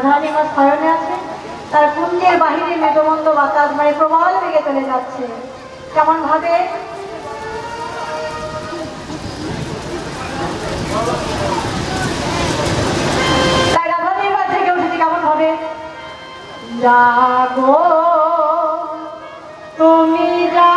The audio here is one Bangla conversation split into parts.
রাধারানী আমার শয়নে আছে, তার কুঞ্জের বাহিরে মেঘমন্দ বাতাস মানে প্রবল বেগে চলে যাচ্ছে। কেমন ভাবে তাই রাধারানীর বাড়ি থেকে উঠেছে কেমন ভাবে, জাগো তুমি যা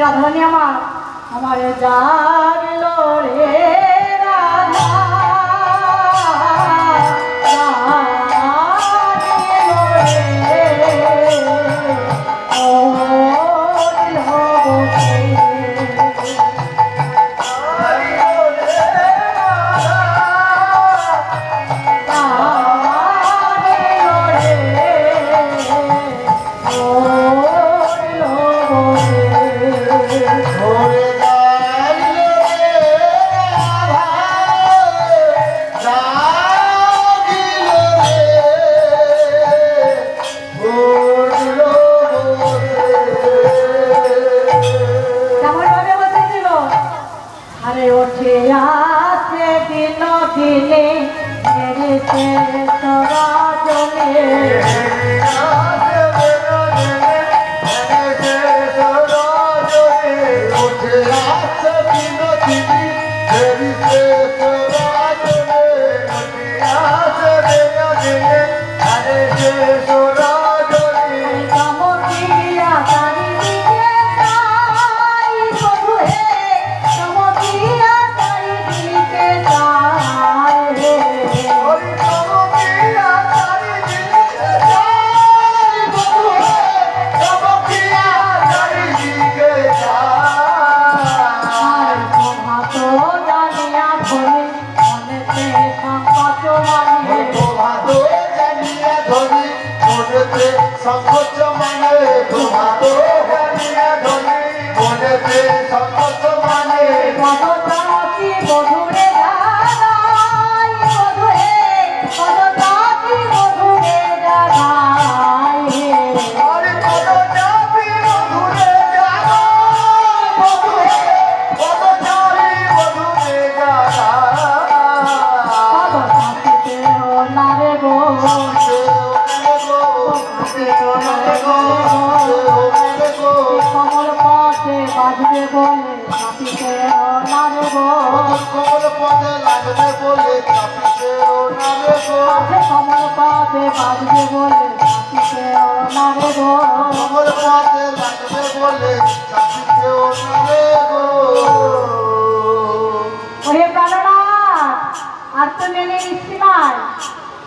রাধারানী আমার জাগলো রে রাধা, জাগলো রে ও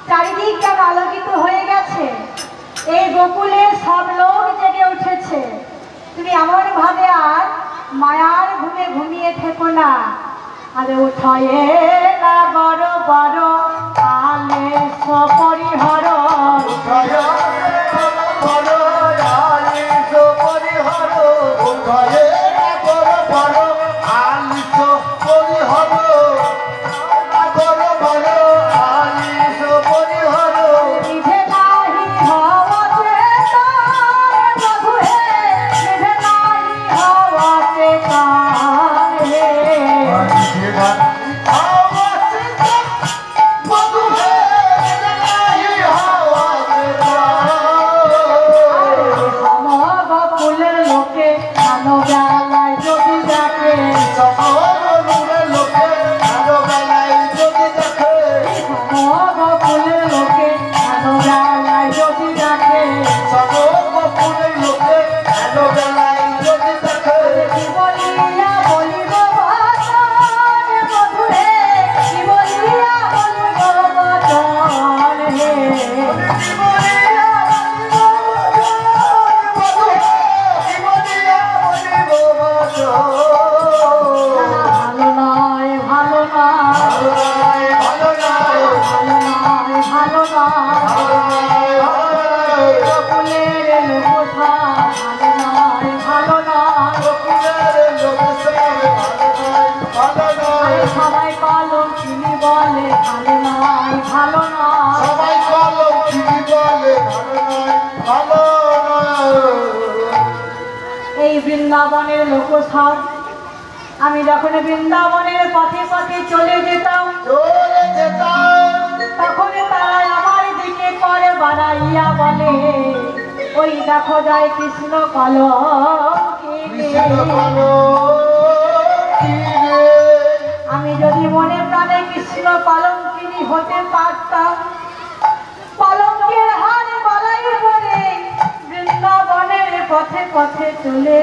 চারিদিকটা আলোকিত হয়ে গেছে, এই গোকুলে সব লোক জেগে উঠেছে। তুমি এমন ভাবে আর মায়ার ঘুমে ঘুমিয়ে থেকো না। আরে উঠয়ে না বড় বড় আলে সপরিহর, Bye. বৃন্দাবনের লোকসব। আমি যখন বৃন্দাবনের পথে পথে চলে যেতাম তখন তারা আমার দিকে করে বাড়াইয়া বলে, ওই দেখো যায় কৃষ্ণ কলঙ্কিনী। আমি যদি মনে প্রাণে কৃষ্ণ কলঙ্কিনী হতে পারতাম, কলঙ্কের হার বালাই করে বৃন্দাবনের পথে পথে চলে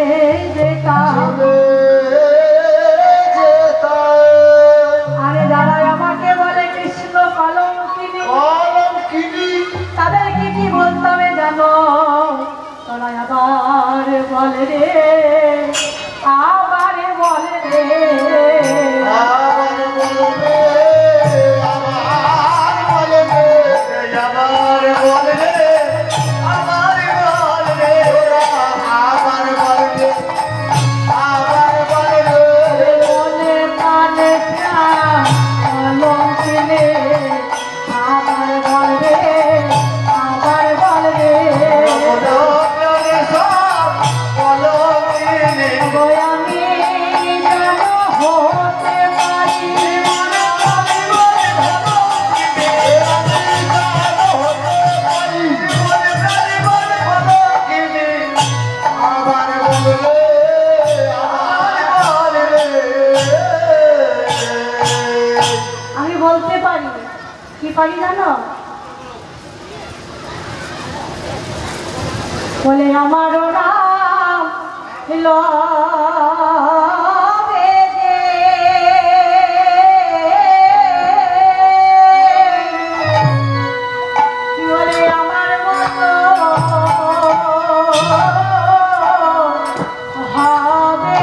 যেতাম। আরে যারা আমাকে বলে কৃষ্ণ কলঙ্কিনী, তাদেরকে কি বলতে হবে জানো? তোরা আবার বলে রে, আবার বলে রে, পারি জানো? বলে আমারও নাম লবে দে, বলে আমার মতো হবে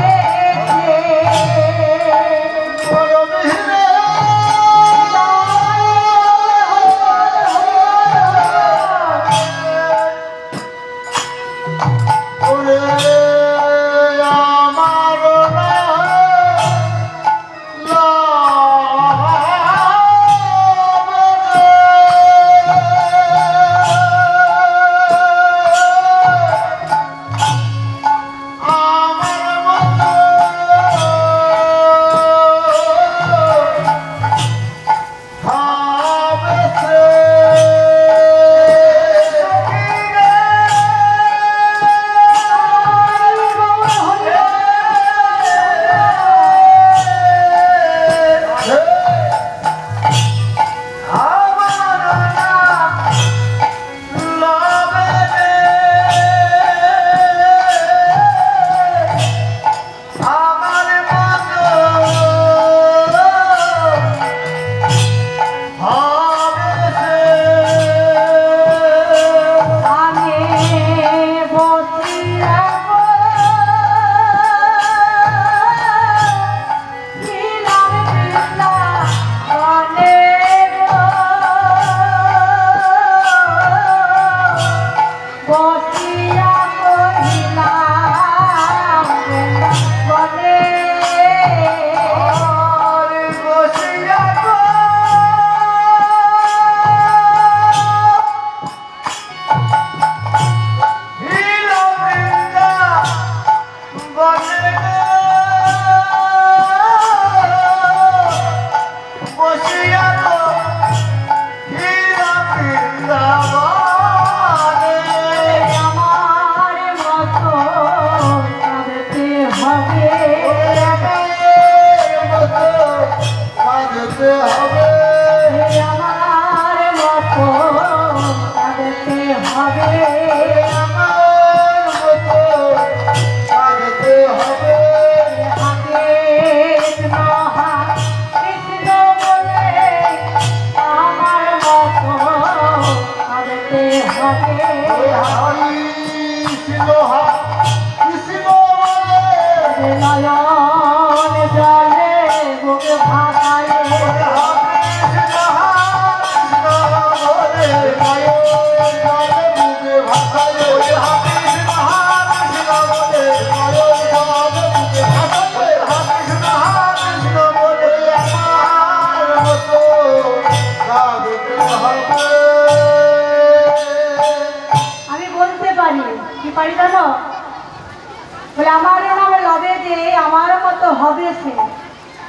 বলে আমার নামে লবে যে আমার মতো হবে সে,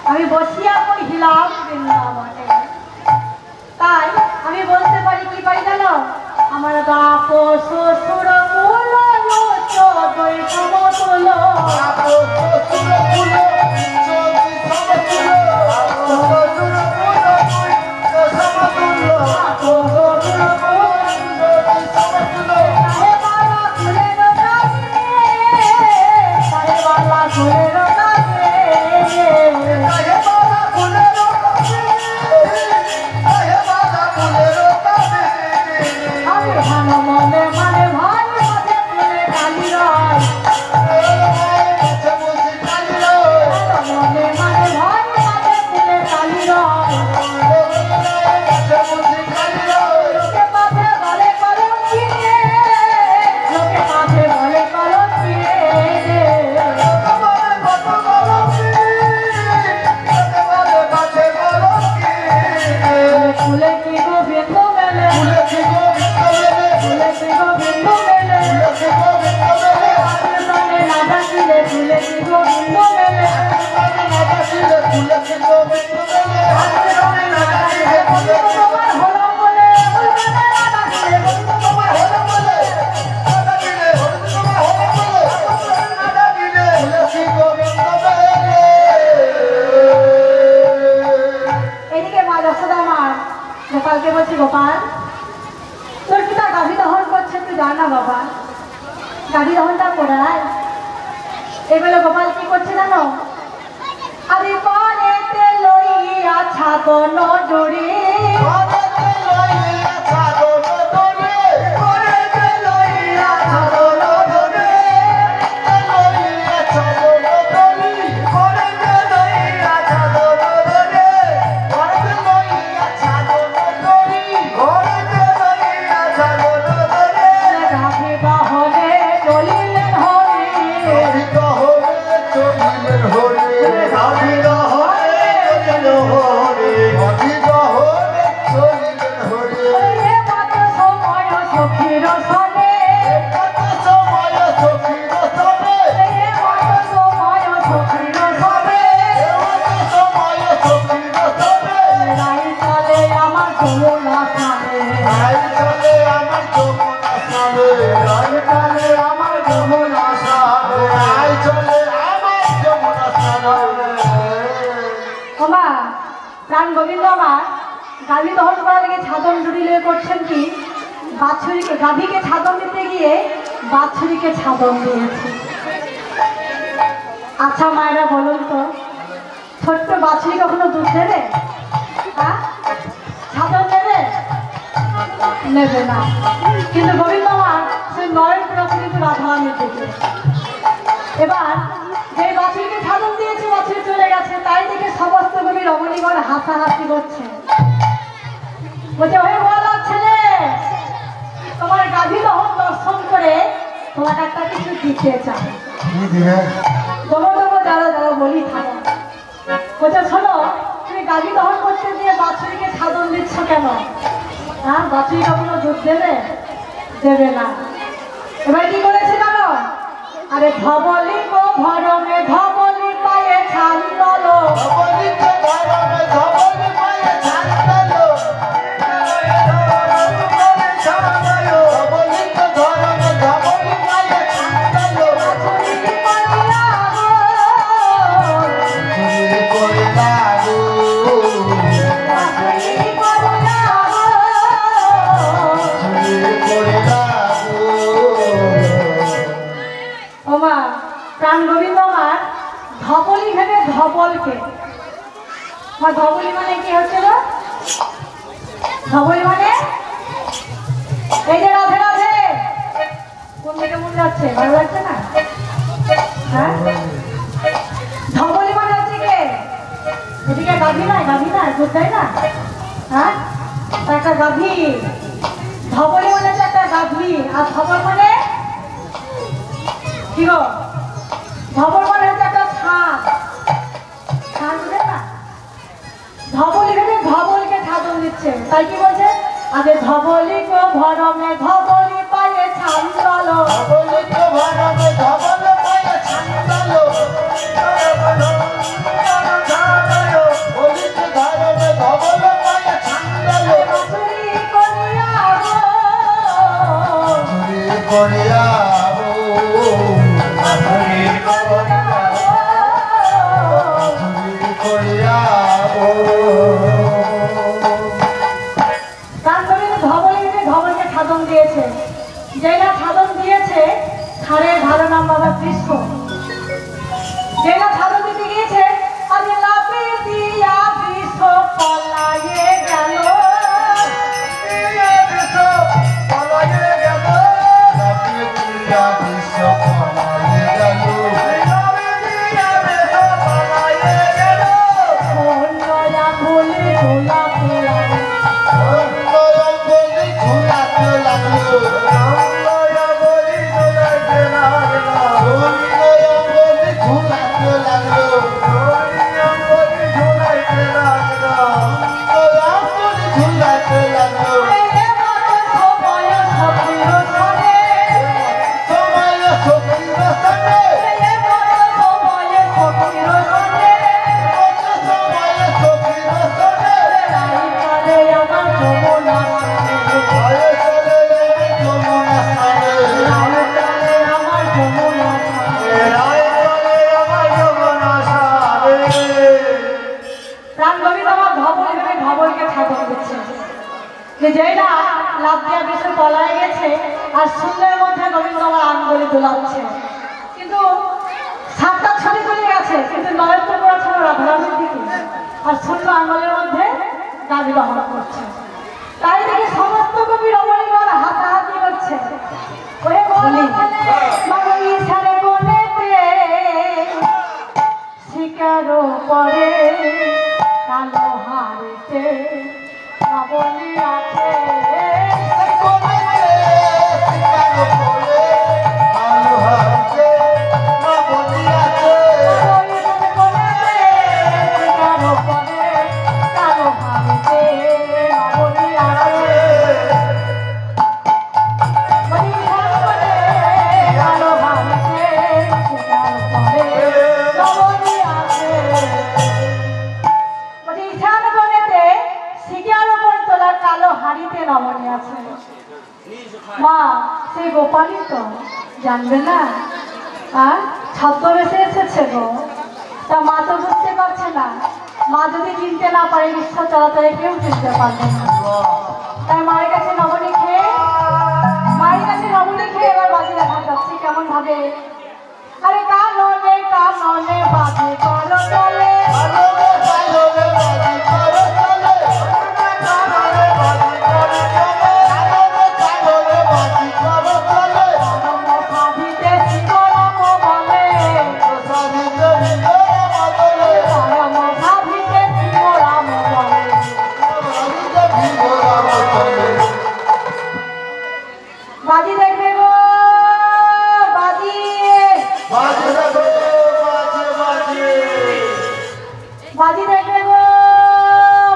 আমি বসিয়া কহিলাম বৃন্দাবনে। তাই আমি বলতে পারি, কি পারি জানো, আমার বাপ শ্বশুর মূল চোদ্দই সমতুল, গোপালকে বলছি, গোপাল তোর পিতা গাভী দহন করছে, তুই জান না বাবা, গাভী দহনটা করায়। এগুলো গোপাল কি করছে জানো, আরে পানেতে লইয়া ছাগল ডোরে, প্রাণ গোবিন্দ আমার গাভী দহন করার লেগে ছাদন ডুরিলে করছেন কি, বাছুরিকে গাভীকে ছাদন দিতে গিয়ে বাছুরিকে ছাদন দিয়েছে। আচ্ছা মায়েরা বলুন তো, ছোট্ট বাছুরি কখনো দুধ দেবে? হ্যাঁ, ছাদন দেবে? নেবে না। কিন্তু গোবিন্দ আমার সে নয়ন করেছে কিন্তু রাধারানীর দিকে। এবার যে বাছুরিকে ছাদন দিয়েছে বাছুরি চলে গেছে, তাই দেখে সমস্ত কবি রমণীগণ হাসাহাসি করছে, বলছে ওই বলা ছেলে, তোমার গাভী দহন দর্শন করে তোমাকে একটা কিছু দিতে চাই। দেবো দেবো, দাঁড়ো দাঁড়ো বলি থাকো। বলছে শোনো, তুমি গাভী দহন করতে দিয়ে বাছুরিকে ছাদন দিচ্ছ কেন? হ্যাঁ, বাছুরি কখনো দুধ দেবে? দেবে না। এবার কি করেছে জানো, আরে ধবলি গো ভরমে ধবলি পায়ে ছান্দলো, ধবলি গো ভরমে ধবলি পায়ে ছান্দলো, ধবলি গো ভরমে ধবলি পায়ে ছান্দলো, বাছুরি করিয়া গো, বাছুরি করিয়া গো, বাছুরি করিয়া গো, বাছুরি করিয়া গো। ওমা প্রাণ গোবিন্দ আমার ধবলি ভেবে ধবলকে, ধবলি মানে কি হচ্ছিল, ধবলি মানে এই যে রাধে রাধে, কোন দিকে মন যাচ্ছে, ভালো লাগছে না? হ্যাঁ, ধবলি মানে হচ্ছে কে, এদিকে গাভী নাই, গাভী না দুধ দেয় না, হ্যাঁ একটা গাভী, ধবলি মানে হচ্ছে একটা গাভী, আর ধবল মানে কি গো, ধবল মানে হচ্ছে একটা ছাদ, ছাদ বুঝেন না, ধবলি ভেবে ধবলকে ছাদন দিচ্ছে। তাই কি বলছে, আগে ধবলি গো ভরমে ধবলি পায়ে ছান্দলো, ধবলি গো ভরমে ধবলি পায়ে ষাঁড়ের ভালো নাম বাবা কৃষ্ণ। যে না ছাদু দিতে গিয়েছে আজ লাফে দিয়া কৃষ্ণ পলায়ে গেল। আর সুন্দরের মধ্যে গোবিন্দ আমার আঙ্গুলে দোলাচ্ছে, কিন্তু সাতটা ছড়ি চলে গেছে, কিন্তু নয়ত্র করা ছিল রাধারানীর দিকে, আর শূন্য আঙ্গুলের মধ্যে গাড়ি বহন করছে। তাই দেখে সমস্ত কবি রমণীগণ হাতাহাতি করছে। ওরে সারে বনেতে শিকারো পরে কালো হারিতে রাবণী আছে। মা সেই গোপালই তো, জানবে না? ছদ্মবেশে এসেছে গো, তা মা তো বুঝতে পারছে না। মা যদি চিনতে না পারে ঈশ্বর চলাচলে কেউ চিনতে পারবে না। তাই মায়ের কাছে নবনী খেয়ে এবার বাজি দেখা যাচ্ছে কেমন ভাবে। আরে কাননে কাননে বাজে কালো চলে, বাজি দেখবে গো, বাজি বাজি দেখবে গো,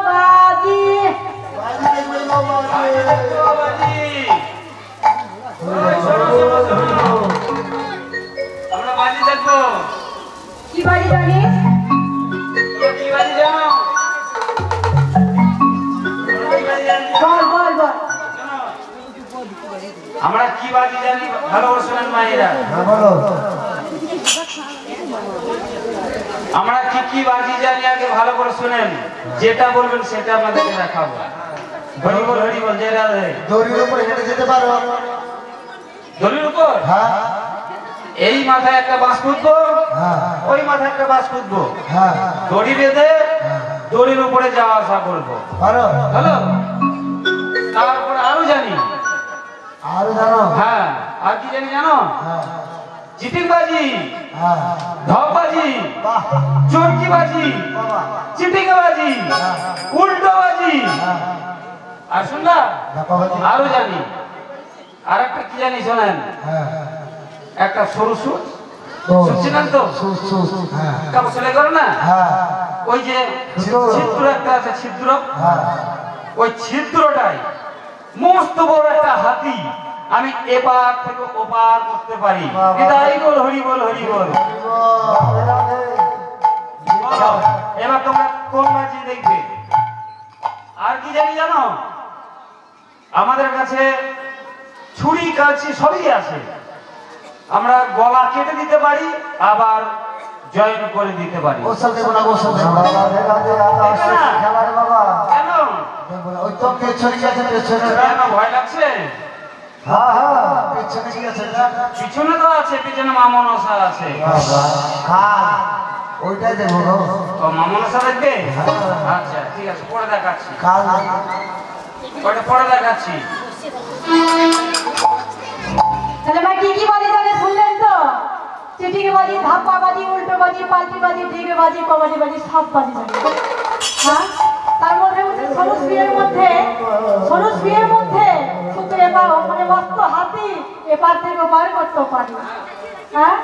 বাজি আমরা বাজি দেখবো। কি বাজি জানিস? কি বাজি জানো? বল বল বল। আমরা কি বাজি জানি ভালো করে শোনেন মায়েরা। আমরা কি বাজি জানি আগে ভালো করে শোনেন, যেটা বলবেন সেটা আপনাদেরকে দেখাবো। হরি বল হরি বল, জয় রাধে। দড়ির উপরে হেঁটে যেতে পারো? দড়ির উপর? হ্যাঁ। এই মাথায় একটা বাঁশ পুঁতবো, ওই মাথায় একটা বাঁশ পুঁতবো, দড়ি বেঁধে দড়ির উপরে যাওয়া আসা করবো। পারো? হ্যালো, তারপরে আরো জানি। আরো জানো? হ্যাঁ, আর কি জানি জানো? চিটিং বাজি, ঢপ বাজি, চরকি বাজি, চিটিং বাজি, উল্টো বাজি, আর শুনলা আরো জানি। আর একটা কি জানি শোনেন, একটা সরু সুর শুনছিলেন তো? কাপড় সেলাই করে না, ওই যে ছিদ্র একটা আছে, ছিদ্র, ওই ছিদ্রটাই মস্ত বড় একটা হাতি আমি এপার থেকে ওপার করতে পারি। বিদায় বল হরি বল হরি বল। এবার তোমরা কোন বাজি দেখবে? আর কি জানি জানো? আমাদের কাছে ছুরি কাঁচি সবই আছে। আমরা গলা কেটে দিতে পারি, আবার জয়েন করে দিতে পারি। কেন ভয় লাগছে? হ্যাঁ হ্যাঁ পিছনে কি আছে না পিছনে তো আছে, পিছনে মা মনসা আছে। কাল ওইটাই দেবো গো। ও মা মনসা দেখবে? আচ্ছা ঠিক আছে, পরে দেখাচ্ছি। কাল ওটা পরে দেখাচ্ছি। তাহলে ভাই কি কি বাজি জানে শুনলেন তো? চিটিং বাজি, ধাপ্পা বাজি, উল্টো বাজি, পাল্টি বাজি, ডিগে বাজি, কবাডি বাজি, সব বাজি জানে। হ্যাঁ, তার মধ্যে সরুষ বিয়ের মধ্যে শুধু এবার মানে মস্ত হাতি এপার থেকে ওপার করতে পারি। হ্যাঁ,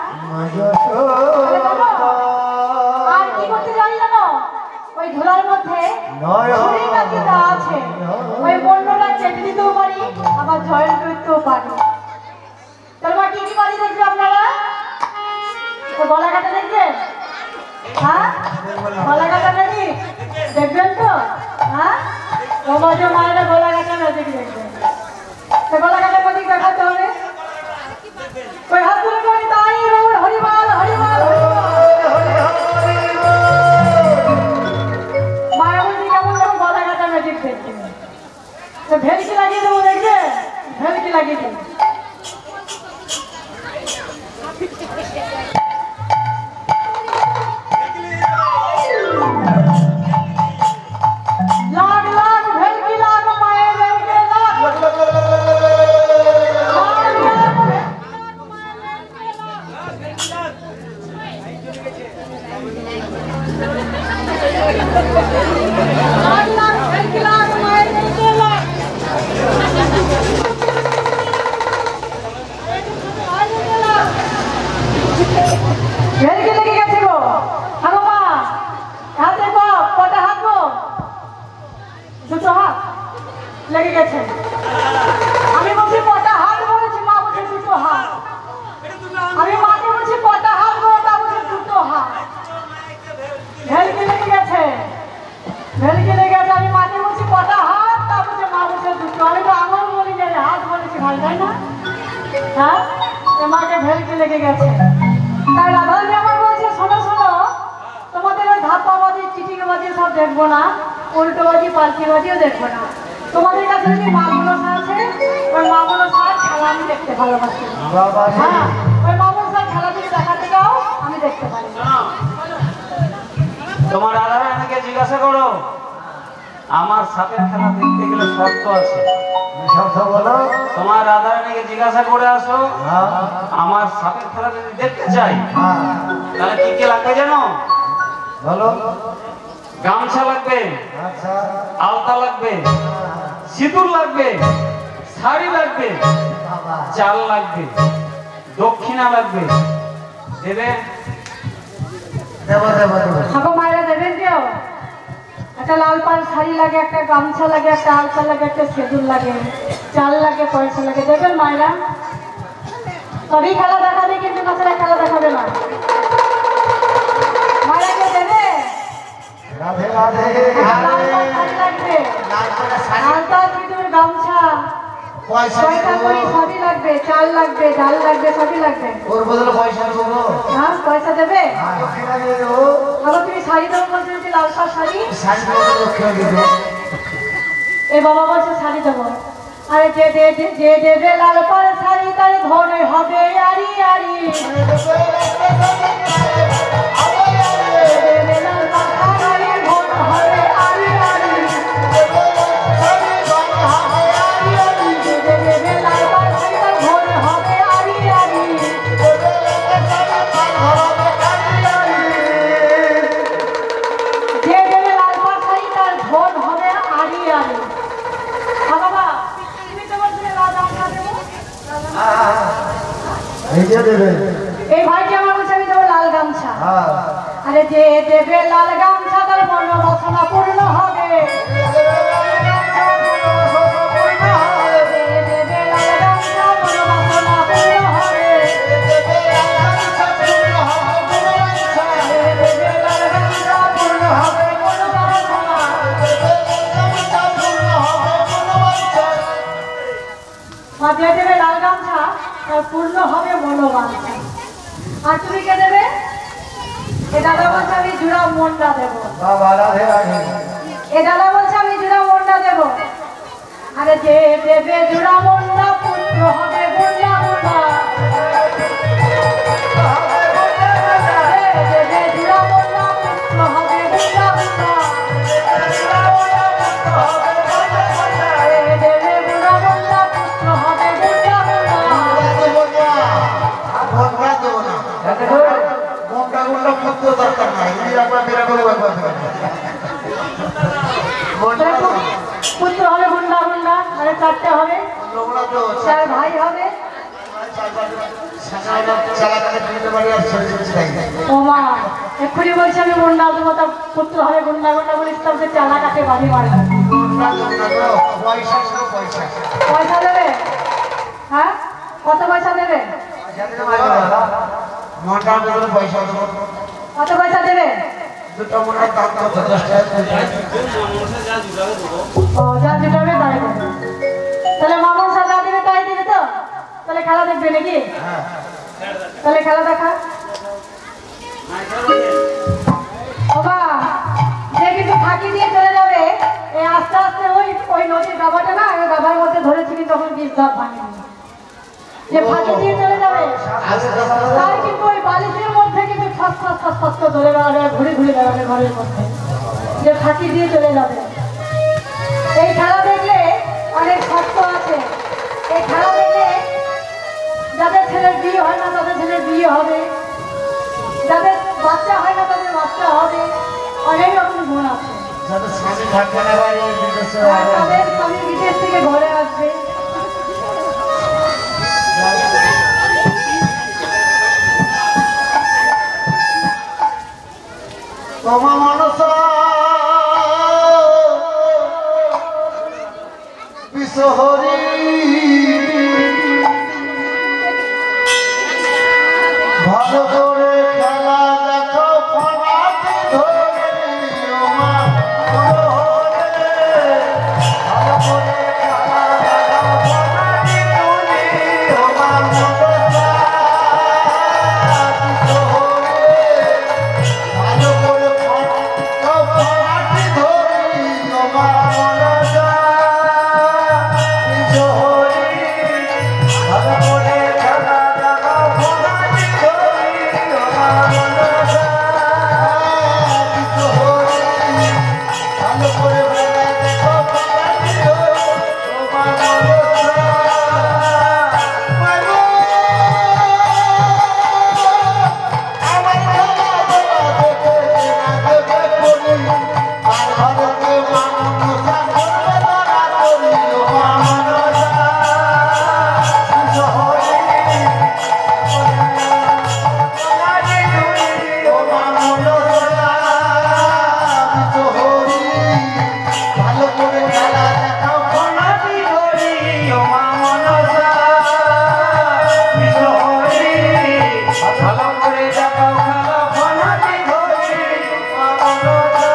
তাহলে জানো? আর কি করতে জানি জানো? ওই ঝোলার মধ্যে ছুরি কাঠি দেওয়া আছে, ওই বন্যটা কেটে দিতেও পারি, আবার জয়েন করতেও পারি। তাহলে কি কি বাজি দেখবে আপনারা? তো গলা কাটা দেখবেন? হ্যাঁ, গলা কাটা নাকি দেখবেন তো? হ্যাঁ, বাবা মায়েরা গলা কাটা ম্যাজিক দেখবেন। তো গলা কাটা ম্যাজিক দেখাতে হবে। ওই হাত তুলে করি তাই হরিমাল হরিমাল মায়াবতী কেমন যেমন গলা কাটা ম্যাজিক দেখবে। তো ভেলকি লাগিয়ে দেবো, দেখবে? ভেলকি লাগিয়ে দেবো। লাগ লাগ ভেলকি লাগ মায়ের ভেলকি লাগ। লাগ লাগ ভেলকি লাগ মায়ের ভেলকি লাগ। ভেলকি লেগে গেছে গো। হাগো মা, হাত দেখো, কটা হাত গো? দুটো হাত লেগে গেছে। আমি বলছি কটা হাত বলেছি, মা বলছে দুটো হাত। আমি মাকে বলছি কটা হাত গো, তা বলছে দুটো হাত। ভেলকি লেগে গেছে, ভেলকি লেগে গেছে। আমি মাকে বলছি কটা হাত, তা বলছে মা বলছে দুটো। আমি তো আঙুল বলি যে হাত বলেছি ভাই, তাই না? হ্যাঁ, মাকে ভেলকি লেগে গেছে। তাই রাধারণী আমার বলছে শোনো শোনো, তোমাদের ওই ধাপ্পা বাজি, চিটিং বাজি সব দেখবো না, উল্টো বাজি, পাল্টি বাজিও দেখবো না। তোমাদের কাছে যদি মা মনসা আছে, ওই মা মনসার খেলা আমি দেখতে ভালোবাসি। হ্যাঁ, ওই মা মনসার খেলা যদি দেখাতে যাও আমি দেখতে পারি। তোমার রাধারানীকে জিজ্ঞাসা করো, আমার সাপের খেলা দেখতে গেলে শর্ত আছে। বলো তোমার রাধারানীকে জিজ্ঞাসা করে আসো, আমার সাপের খেলা যদি দেখতে চাই তাহলে কি কি লাগবে জানো? বলো। গামছা লাগবে, আচ্ছা আলতা লাগবে, সিঁদুর লাগবে, শাড়ি লাগবে, চাল লাগবে, দক্ষিণা লাগবে। দেবে? দেবো দেবো দেবো। হাগো মায়েরা দেবেন কেউ? একটা লাল পাড় শাড়ি লাগে, একটা গামছা লাগে, একটা আলতা লাগে, একটা সিঁদুর লাগে, চাল লাগে, পয়সা লাগে। দেবেন মায়েরা? সবই খেলা দেখাবে, কিন্তু তাছাড়া খেলা দেখাবে না। মায়েরা কেউ দেবে? রাধে রাধে। লাল পাড় শাড়ি লাগবে, আলতা, সিঁদুর, গামছা, পয়সা পয়সা কড়ি সবই লাগবে, চাল লাগবে, ডাল লাগবে, সবই লাগবে। ওর বদলে পয়সা দেবো। হ্যাঁ, পয়সা দেবে? দক্ষিণা দিয়ে দেবো। আবার তুমি শাড়ি দেবো বলছো, যদি লাল পাড় শাড়ি। শাড়ি দেবো, দক্ষিণা দিয়ে দেবো। এ বাবা বলছে শাড়ি দেবো। আরে যে দেবে লাল পাড় শাড়ি, তার ধরে হবে আরি আরি। দেবে লাল পাড় শাড়ি, ধর হবে আরি আরি। দেবে লাল পাড় শাড়ি, তার ধরে হবে আরি আরি। যে দেবে লাল পাড় শাড়ি, তার ধর হবে আরি আরি। বাবা, তুমি তো বলছিলে লাল গামছা দেবো। এই যে দেবে। এই ভাইকে আমার বলছে আমি দেবো লাল গামছা। হ্যাঁ আরে যে দেবে লাল গামছা, তার মনোবাসনা পূর্ণ হবে। যে দেবে লাল গামছা, মনোবাসনা পূর্ণ হবে। যে দেবে লাল গামছা, পূর্ণ হবে মনোবাসনা। মা যে দেবে লাল গামছা, তার পূর্ণ হবে মনোবাসনা। আর তুমি কে দেবে? এ দাদা বলছে আমি জুড়া মনটা দেবো। বাবা রাধে রাধে। এ দাদা বলছে আমি জুড়া মনটা দেবো। আরে যে দেবে জুড়া মনটা পূর্ণ পুত্র হবে গুন্ডা গুন্ডা পুত্র হবে গুন্ডা গুন্ডা মানে চারটে হবে চার ভাই হবে ও মা এক্ষুনি বলছি আমি গুন্ডা দেবো তা পুত্র হবে গুন্ডা গুন্ডা বলিস তো যে চালা কাটে বাড়ি মারে পয়সা দেবে হ্যাঁ কত পয়সা দেবে কত পয়সা দেবে ও যা জুটাবে তাই দেবে তাহলে মামুন সাহেব যা দেবে তাই দেবে তো তাহলে খেলা দেখবে নাকি তাহলে খেলা দেখা বাবা যে কিন্তু ফাঁকি দিয়ে চলে যাবে এই আস্তে আস্তে ওই নদীর গাবাটা না ওই গাবার মধ্যে ধরেছিলি তখন বিষ ধাপ ভাঙেনি যে ফাঁকি দিয়ে চলে যাবে তাই কিন্তু ওই বালিশের মধ্যে কিন্তু ফস ফস ফস ফস করে ধরে বেড়াবে ঘুরে ঘুরে বেড়াবে ঘরের মধ্যে যে ফাঁকি দিয়ে চলে যাবে এই খেলা দেখলে অনেক শক্ত আছে এই খেলা দেখলে যাদের ছেলের বিয়ে হয় না তাদের ছেলের বিয়ে হবে যাদের বাচ্চা হয় না তাদের বাচ্চা হবে অনেক রকম গুণ আছে যাদের স্বামী থাকবে না ভাই তাদের স্বামী বিদেশ থেকে ঘরে আসবে তোমা মানুষ বিশ্বহরি ভালো করে খেলা দেখো ফনাতে ধরে ওমা মনোহরে ভালো করে খেলা দেখো ফনাতে ধরে ওমা মনোহরে ভালো করে ফনাতে ধরে ওমা মনোহরে ভালো করে খেলা দেখো ফনাতে ধরে ওমা মনোহরে ভালো করে খেলা দেখো ফনাতে ধরে ওমা মনোহরে ভালো করে খেলা দেখাও ফনাতি ধরি ও মা মনসা বিশ্বহরি ভালো করে দেখাও খেলা ফনাতি ধরি মা মনসা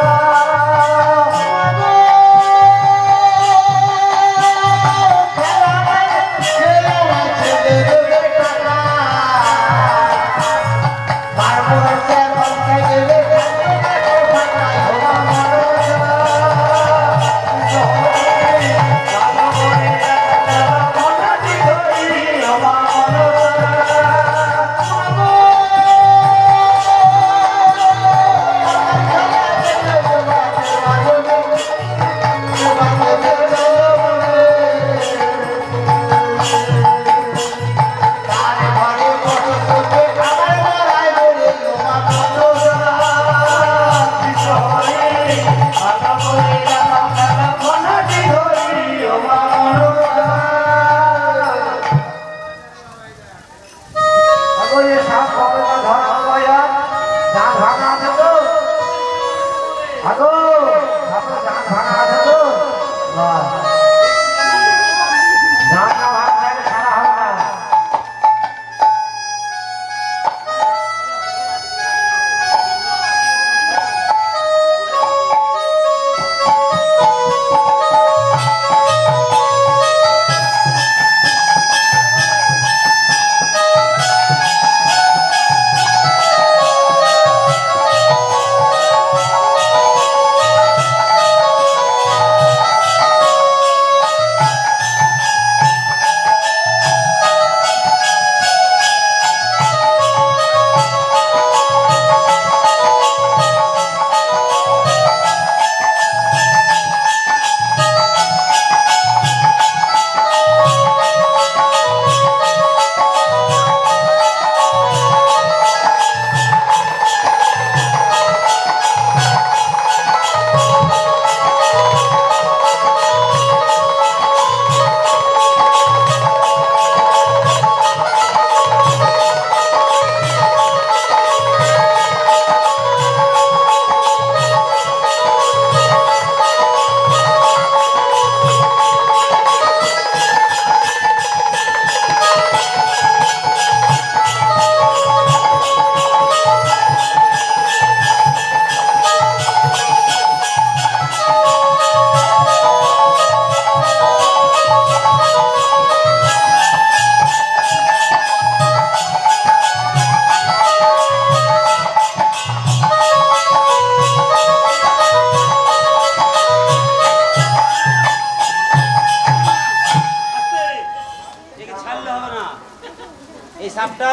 সাপটা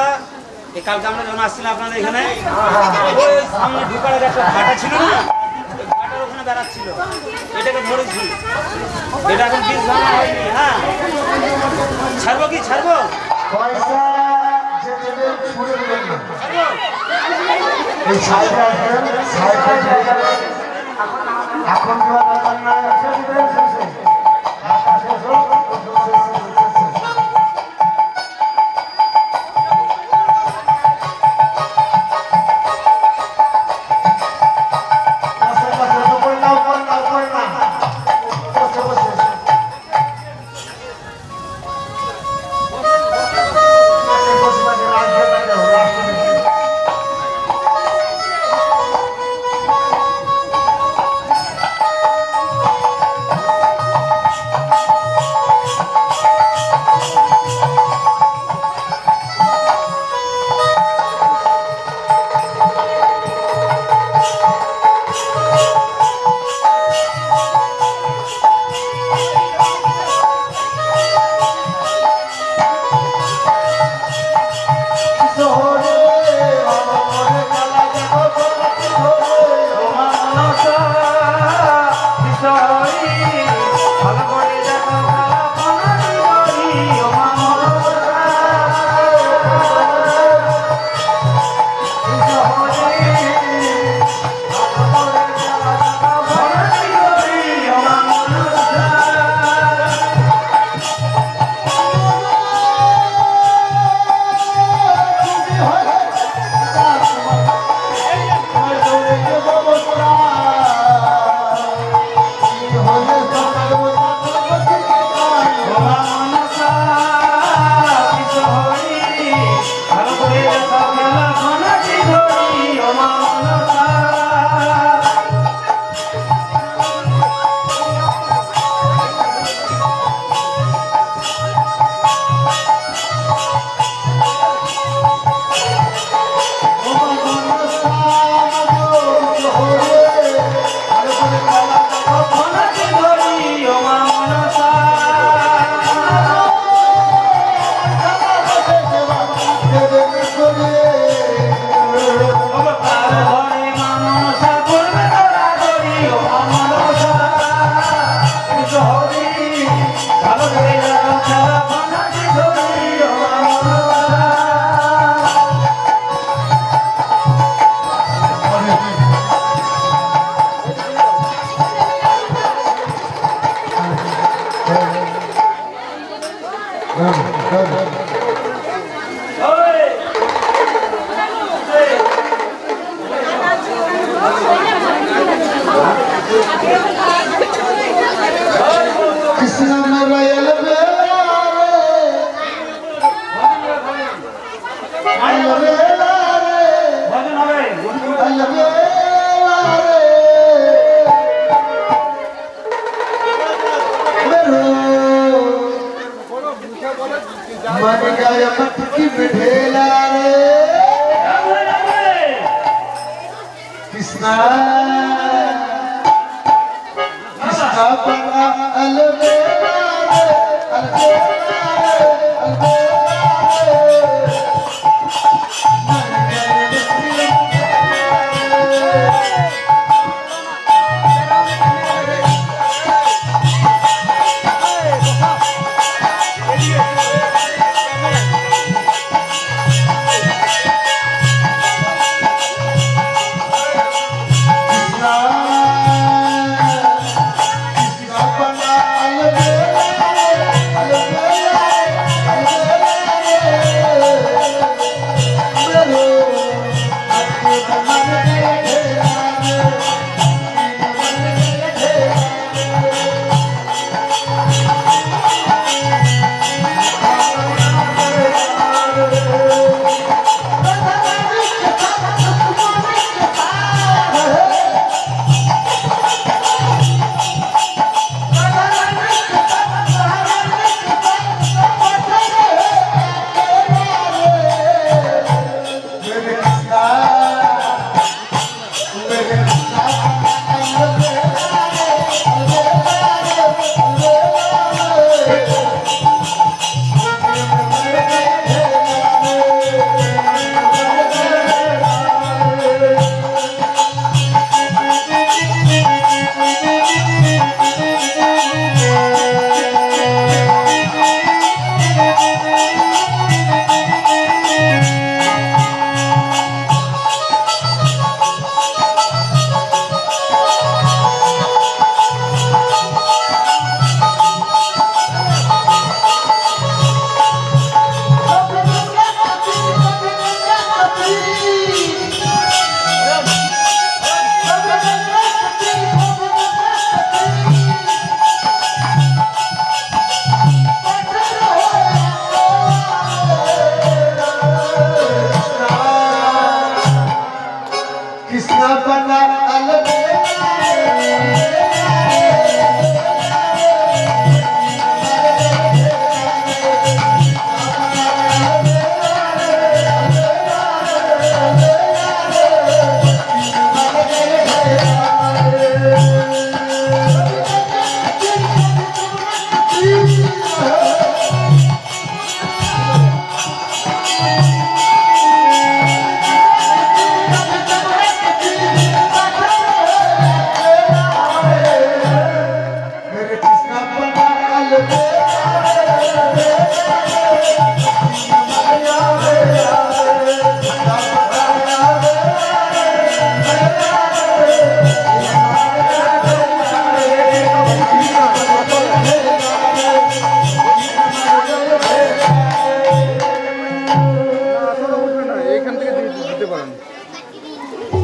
কালকে আমরা যখন আসছিলাম আপনাদের এখানে ওই সামনে ঢুকার একটা ভাটা ছিল না, ওই ভাটার ওখানে বেড়াচ্ছিল, এটাকে ধরেছি। এটা এখন বীজ ভাঙা হয়নি। হ্যাঁ, ছাড়বো কি ছাড়বো? পয়সা যে দেবে ছুড়ে দেবেন না। ছাড়বো? এই ছাইটা এখন দেওয়ার দরকার নাই। শেষ দেবেন শেষে। শেষ হোক,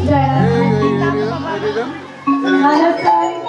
জয় রাধা।